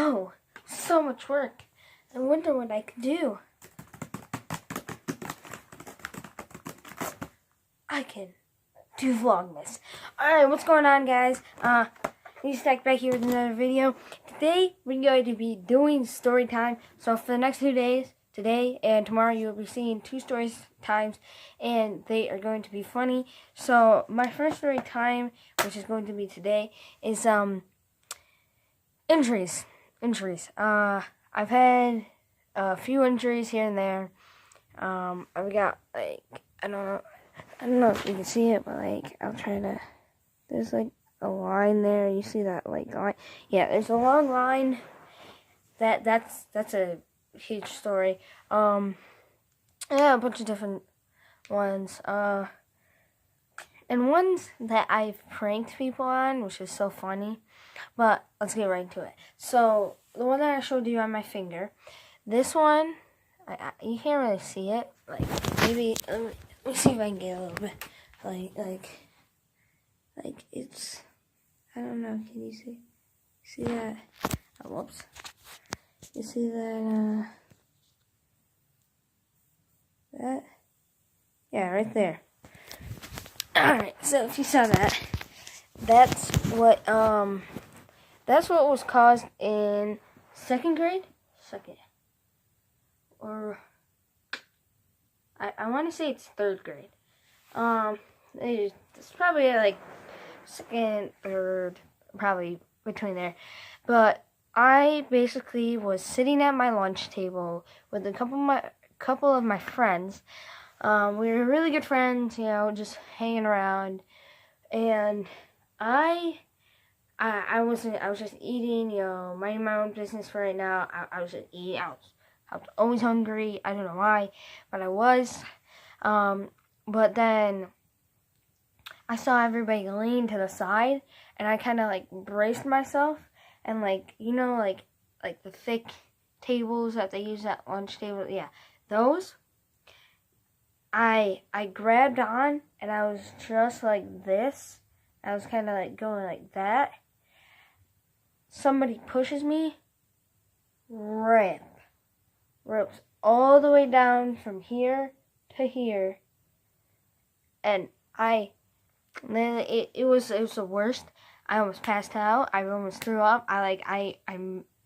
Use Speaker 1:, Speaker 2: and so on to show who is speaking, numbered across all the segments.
Speaker 1: Oh, so much work. I wonder what I could do. I can do Vlogmas. Alright, what's going on, guys? Stack back here with another video. Today, we're going to be doing story time. So for the next 2 days, today and tomorrow, you'll be seeing 2 story times, and they are going to be funny. So my first story time, which is going to be today, is injuries. I've had a few injuries here and there. I've got, like, I don't know if you can see it, but like I'll try to. There's like a line there. You see that like line? Yeah, there's a long line. That's a huge story. Yeah, a bunch of different ones. And ones that I've pranked people on, which is so funny. But let's get right into it. So the one that I showed you on my finger, this one, you can't really see it. Like maybe. Let me see if I can get a little bit, like it's, I don't know, can you see that, oh, whoops, you see that, yeah, right there. Alright, so if you saw that, that's what was caused in second grade, or I want to say it's third grade. It's probably like second, third, probably between there. But I basically was sitting at my lunch table with a couple of my friends. We were really good friends, you know, just hanging around. And I was just eating, you know, minding my own business for right now. I was just eating. I was always hungry. I don't know why, but I was. But then I saw everybody lean to the side, and I kind of like braced myself, and like, you know, like the thick tables that they use at lunch table, yeah, those. I grabbed on, and I was just like this. I was kind of like going like that. Somebody pushes me, rips all the way down from here to here, and it was the worst. I almost passed out. I almost threw up. I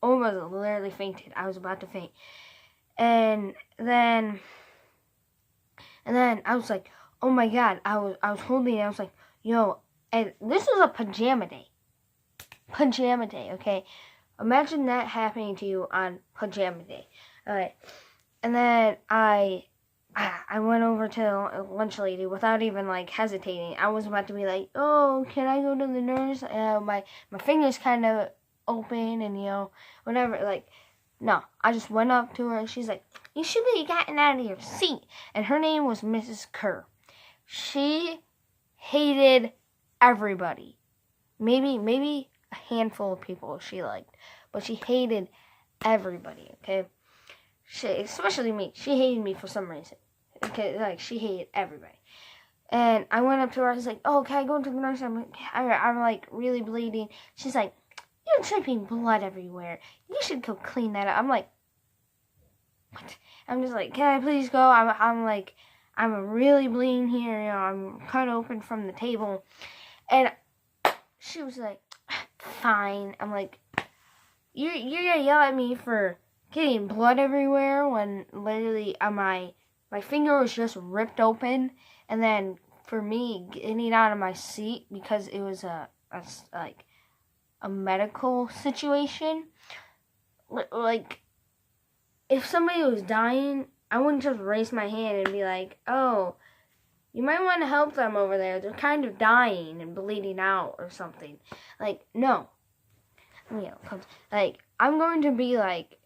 Speaker 1: almost literally fainted. I was about to faint, and then I was like, oh my god. I was holding it. I was like, yo, and this is a pajama day, okay? Imagine that happening to you on pajama day. Alright, and then I went over to a lunch lady without even like hesitating. I was about to be like, oh, can I go to the nurse? My fingers kind of open and, you know, whatever. Like, no, I just went up to her and she's like, you should have gotten out of your seat. And her name was Mrs. Kerr. She hated everybody. Maybe a handful of people she liked, but she hated everybody, okay? Especially me. She hated me for some reason. Okay, like, she hated everybody. And I went up to her. I was like, oh, can I go to the nurse? I'm like, really bleeding. She's like, you're dripping blood everywhere. You should go clean that up. I'm like, what? I'm just like, can I please go? I'm like, I'm really bleeding here. You know, I'm cut open from the table. And she was like, fine. I'm like, you're gonna yell at me for getting blood everywhere when literally my finger was just ripped open, and then for me getting out of my seat because it was a medical situation. Like, if somebody was dying, I wouldn't just raise my hand and be like, oh, you might want to help them over there. They're kind of dying and bleeding out or something. Like, no. You know, like, I'm going to be like,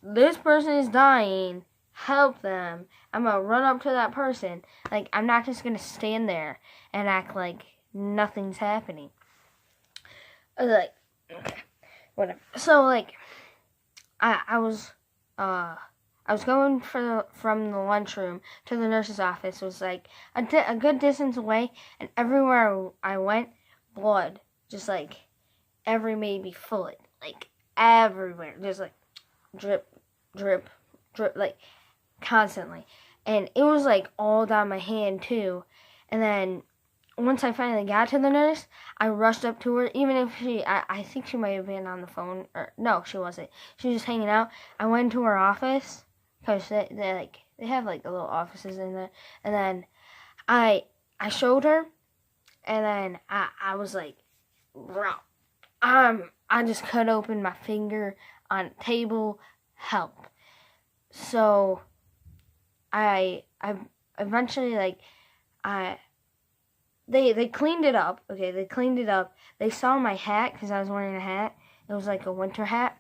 Speaker 1: this person is dying, help them. I'm gonna run up to that person. Like, I'm not just gonna stand there and act like nothing's happening. Like, okay, whatever. So, like, I was going from the lunchroom to the nurse's office. It was like a good distance away, and everywhere I went, blood, just like every maybe foot like everywhere, just like drip, drip, drip, like constantly. And it was like all down my hand too. And then once I finally got to the nurse, I rushed up to her, even if I think she might have been on the phone, or no, she wasn't. She was just hanging out. I went into her office, because they have like little offices in there. And then I showed her, and then I was like, bro, I just cut open my finger on a table, help. So I eventually, like, they cleaned it up. Okay, they cleaned it up. They saw my hat, because I was wearing a hat. It was like a winter hat,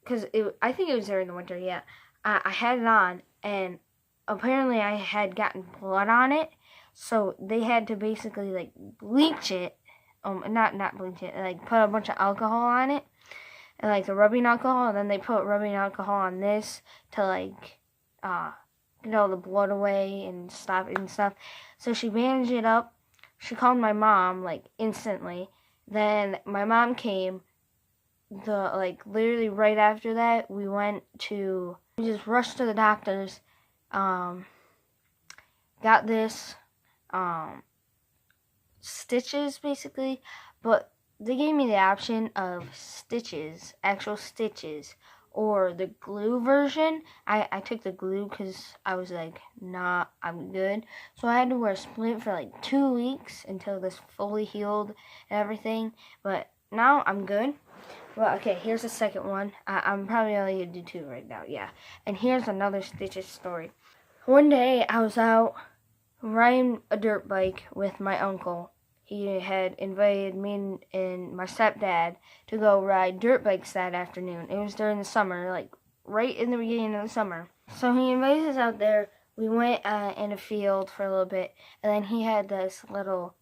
Speaker 1: because I think it was during the winter. Yeah, I had it on, and apparently I had gotten blood on it, so they had to basically like bleach it. Not bleach it. Like put a bunch of alcohol on it, and like the rubbing alcohol, and then they put rubbing alcohol on this to like get all the blood away and stop it and stuff. So she bandaged it up. She called my mom like instantly. Then my mom came. Literally right after that, we just rushed to the doctor's. Got this stitches basically, but they gave me the option of stitches, actual stitches, or the glue version. I took the glue because I was like, nah, I'm good. So I had to wear a splint for like 2 weeks until this fully healed and everything, but now I'm good. Well, okay, here's the second one. I'm probably only going to do 2 right now, yeah. And here's another stitches story. One day, I was out riding a dirt bike with my uncle. He had invited me and my stepdad to go ride dirt bikes that afternoon. It was during the summer, like right in the beginning of the summer. So he invited us out there. We went in a field for a little bit, and then he had this little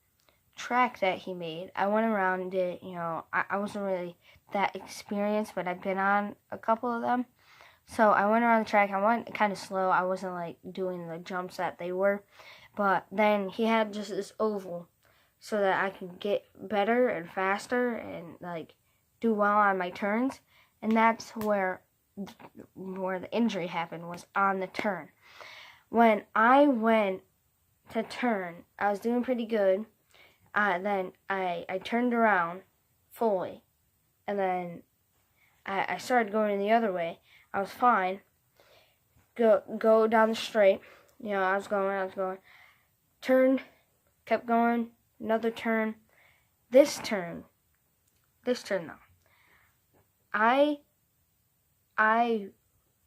Speaker 1: track that he made. I went around it, I wasn't really that experienced, but I've been on a couple of them. So I went around the track. I went kind of slow. I wasn't like doing the jumps that they were. But then he had just this oval so that I could get better and faster and like do well on my turns. And that's where the injury happened, was on the turn. When I went to turn, I was doing pretty good. Then I turned around fully, and then I started going the other way. I was fine. Go down the straight. I was going. Turned, kept going. Another turn. This turn though. I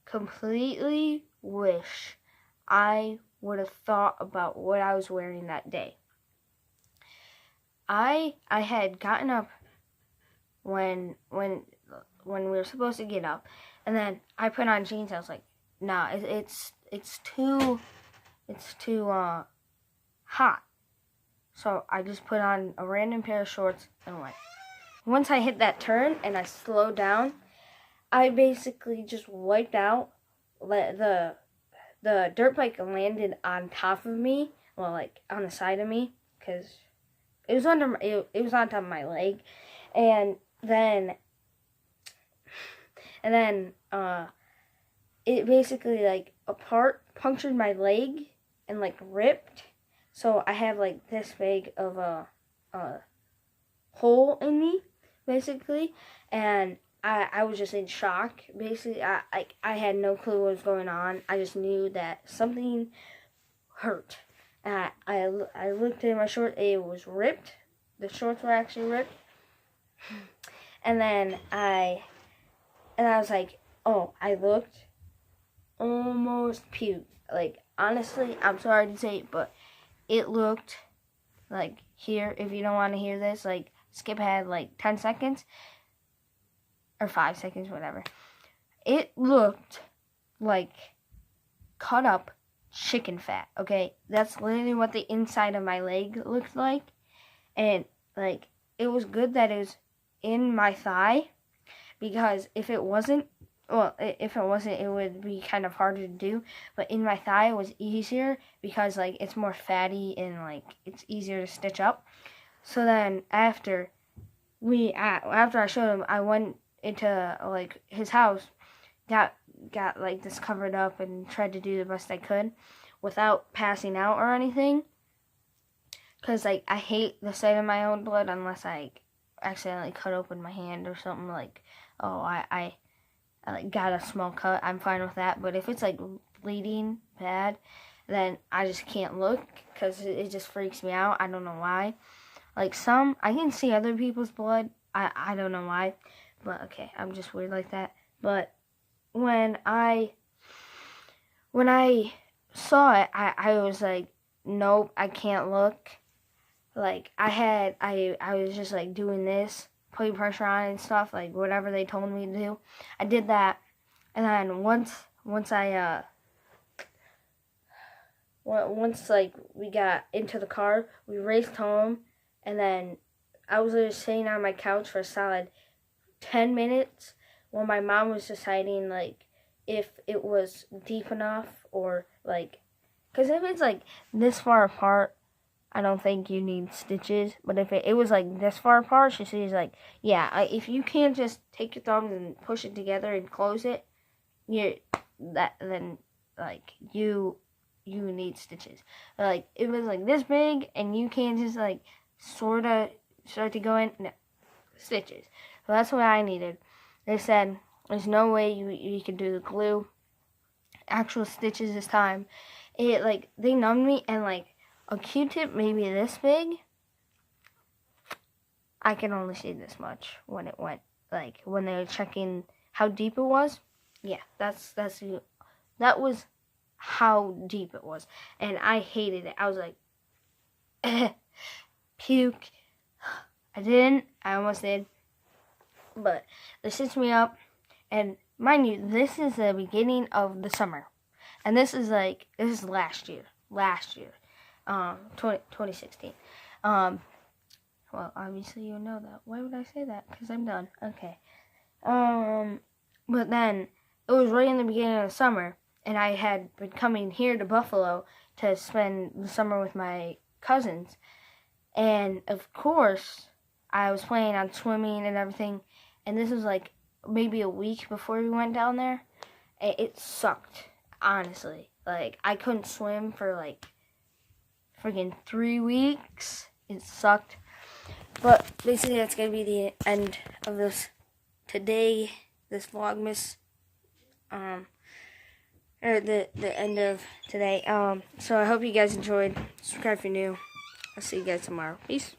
Speaker 1: completely wish I would have thought about what I was wearing that day. I had gotten up when we were supposed to get up, and then I put on jeans. I was like, nah, it's too hot. So I just put on a random pair of shorts and went. Once I hit that turn and I slowed down, I basically just wiped out. The dirt bike landed on top of me, well, like on the side of me, because it was on top of my leg, and then it basically like a part punctured my leg and like ripped, so I have like this big of a hole in me basically, and I was just in shock. Basically, I had no clue what was going on. I just knew that something hurt. I looked at my short. It was ripped. The shorts were actually ripped. And then I was like, oh, I looked, almost puked. Like, honestly, I'm sorry to say it, but it looked like, here, if you don't want to hear this, like, skip ahead like 10 seconds. Or 5 seconds, whatever. It looked like cut up chicken fat, okay? That's literally what the inside of my leg looked like. And, like, it was good that it was in my thigh, because if it wasn't, it would be kind of harder to do. But in my thigh, it was easier, because, like, it's more fatty and, like, it's easier to stitch up. So then, after I showed him, I went into like his house, got like this covered up and tried to do the best I could without passing out or anything. Cause like I hate the sight of my own blood unless I accidentally cut open my hand or something like, oh I like got a small cut. I'm fine with that. But if it's like bleeding bad, then I just can't look because it just freaks me out. I don't know why. Like I can see other people's blood. I don't know why. But okay, I'm just weird like that. But when I saw it, I was like, nope, I can't look. Like I was just like doing this, putting pressure on it and stuff, like whatever they told me to do. I did that, and then once like we got into the car, we raced home, and then I was just sitting on my couch for a solid 10 minutes while my mom was deciding like if it was deep enough or like, because if it's like this far apart, I don't think you need stitches. But if it was like this far apart, she's like, yeah, if you can't just take your thumbs and push it together and close it, then like you need stitches. But, like it was like this big and you can't just like sort of start to go in, no, stitches. So that's what I needed. They said there's no way you can do the glue, actual stitches this time. It like they numbed me, and like a Q-tip maybe this big, I can only see this much when it went, like when they were checking how deep it was. Yeah, that was how deep it was, and I hated it. I was like, puke. I didn't. I almost did. But this sets me up, and mind you, this is the beginning of the summer, and this is last year, 2016. Well, obviously you know that. Why would I say that? Because I'm done. Okay. But then it was right in the beginning of the summer, and I had been coming here to Buffalo to spend the summer with my cousins, and of course I was planning on swimming and everything. And this was like maybe a week before we went down there. It sucked, honestly. Like, I couldn't swim for like freaking 3 weeks. It sucked. But basically, that's going to be the end of this Vlogmas. Or the end of today. So I hope you guys enjoyed. Subscribe if you're new. I'll see you guys tomorrow. Peace.